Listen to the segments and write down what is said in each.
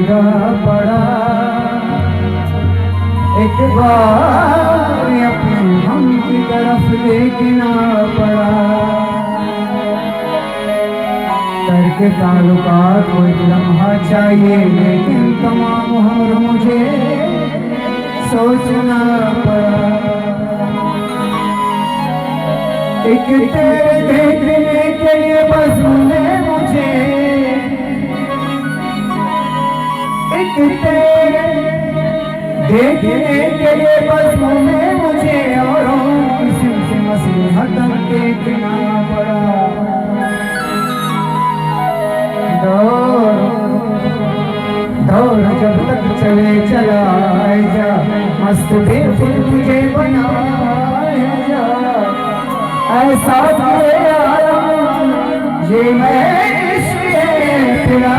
महंगा पड़ा, एक बार अपने हम की तरफ देखना पड़ा। करके ताल्लुकात को एक लम्हा चाहिए, लेकिन तमाम उम्र मुझे सोचना पड़ा। एक तेरे देखने के लिए बस मुझे, एक तेरे देखने के लिए बस मुझे और किसी से मसलहत देखना पड़ा। दौर जब तक चले चला जा, मस्त बेफिर तुझे बनाया जा। ऐसा ये मैं इश्क़ तेरा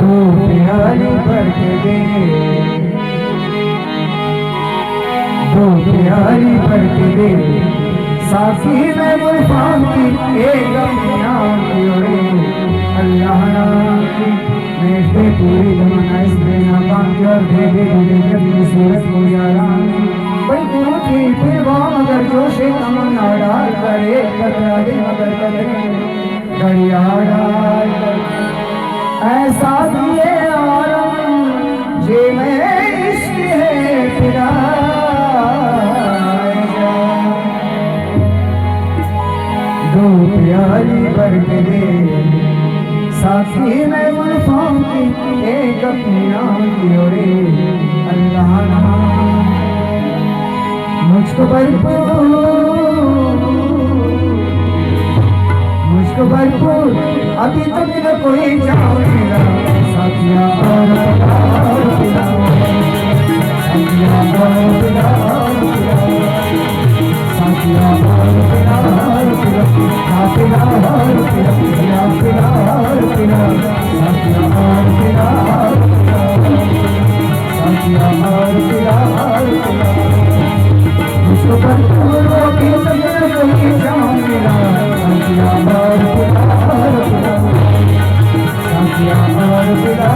दो प्याली भर के दे, दो प्याली भर के दे। साथी में मुल्फान की एक नाम की ओरे, अल्लाह नाम की मेरे पूरी तमन्ना इस बेनाकाम की और दे दे दूल्हे की अपनी सूरत को याराम। कोई गुरु थी फिर वो मगर जोशे तमन्ना डाल कर एक कतरा दे मगर कतरे दरिया डाल कर। ऐसा दिए आलम ये मैं इश्क़ है तेरा। दो प्याली भर के दे, साथी में मुल्फान की एक अपनी नाम की ओरे, अल्लाह नाम मुझको भरपूर अभी तक न कोई जाओ मिला। साथिया और पिला, साथिया और पिला, साथिया और पिला, साथिया और पिला, साथिया और पिला, साथिया और पिला, साथिया और पिला। मुझको भरपूर अभी तक न कोई जाओ मिला। साथिया और पिला, साथिया और पिला।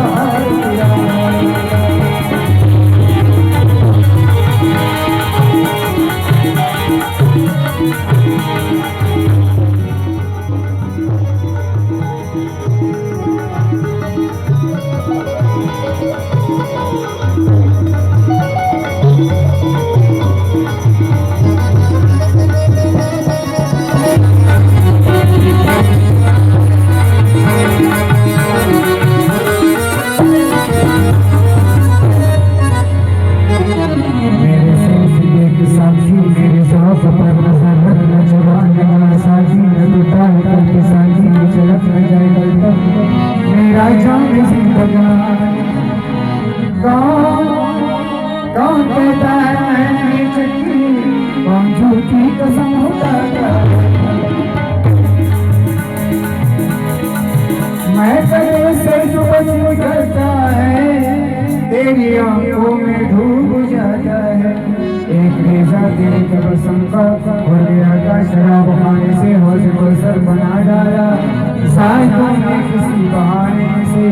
कौन कहता है मैं चक्की, कौन झूठी कसम उठाता है। मैं तेरे से जो बच करता है, तेरी आंखों में डूब जाता है। एक रेजा तेरे तबस्सुम का और गया था शराब खाने से हौज को सर बना डाला। साइकों ने किसी बहाने से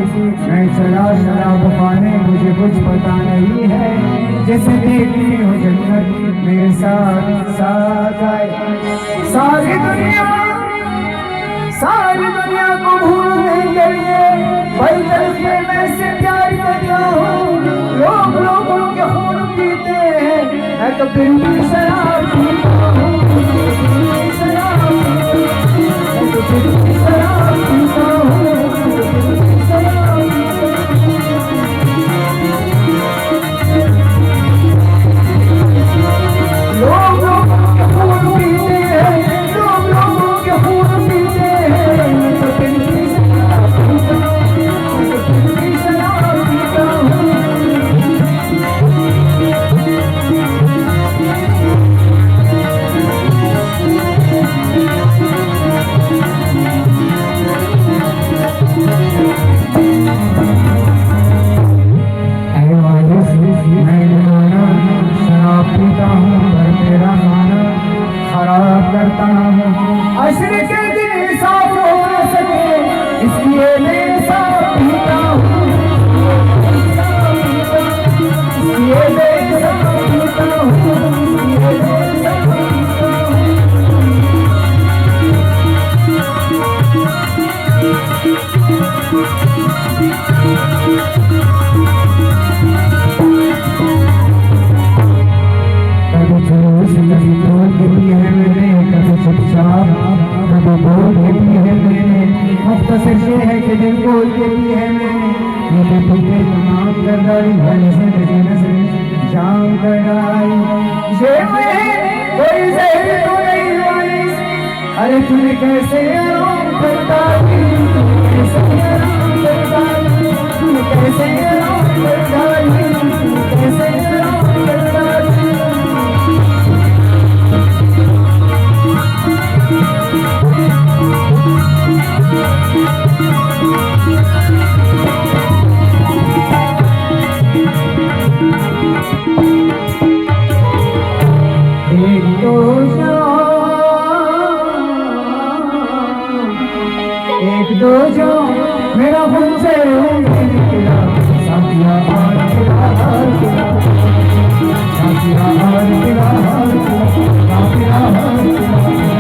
मैं चला शराब खाने, मुझे कुछ पता नहीं है। जैसे देखती हूँ जन्नत मेरे साथ साथ आए। सारी दुनिया को भूलने के लिए भाई करके मैं से प्यार करता हूँ। लोग लोगों के खून पीते हैं, मैं तो फिर भी शराब पीता हूँ। शराब पीता हूँ। लोग लोगों के खून पीते हैं, लोग लोगों के खून पीते हैं, मैं तो फिर भी शराब पीता हूँ। बोल देती है मैं ये पीते तमाम गर्दारी से बचने से जाम गर्दारी ये मैं कोई जहर तो नहीं वाली अरे तूने कैसे आराम करता कैसे आराम करता तू कैसे आराम करता कैसे आराम करता एक दो जो मेरा हमसे निकला साथिया हार गिरा हार गिरा साथिया हार गिरा हार गिरा साथिया हार गिरा